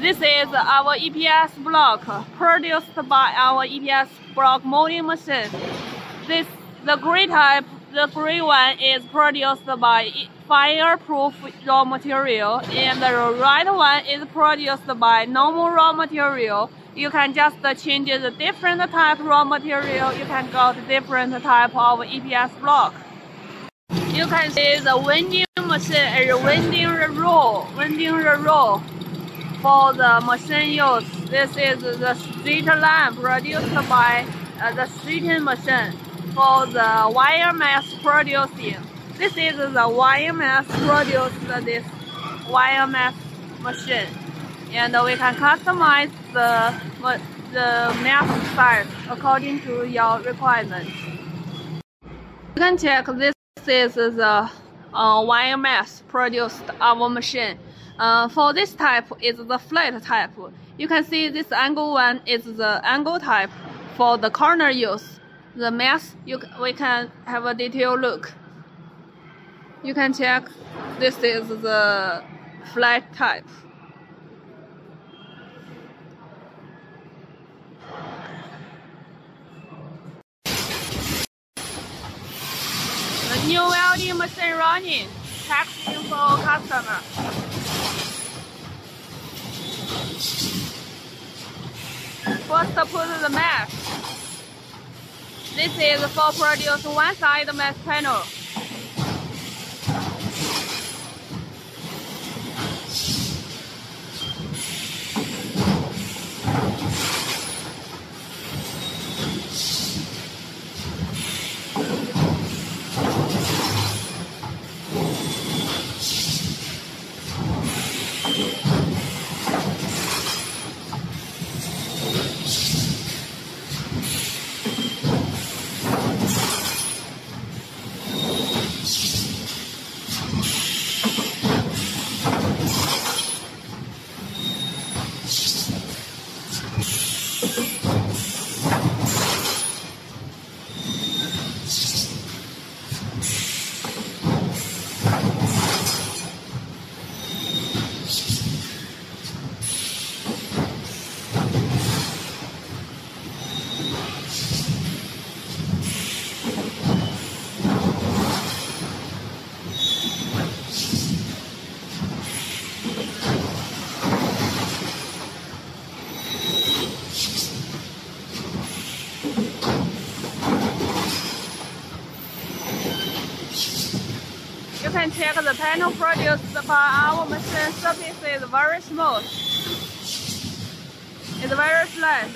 This is our EPS block produced by our EPS block molding machine. The gray type, the gray one is produced by fireproof raw material, and the red one is produced by normal raw material. You can just change the different type raw material. You can got different type of EPS block. You can see the winding machine is winding the roll for the machine use. This is the street lamp produced by the streeting machine for the wire mesh producing. This is the wire mesh produced this wire mesh machine, and we can customize the mesh size according to your requirements. You can check this is the wire mesh produced our machine. For this type is the flat type. You can see this angle one is the angle type for the corner use. The mesh we can have a detailed look. You can check this is the flat type. The new welding machine running, testing for customer. First put the mesh. This is for produce one side mesh panel. You can check the panel produced by our machine. Surface is very smooth. It's very flat.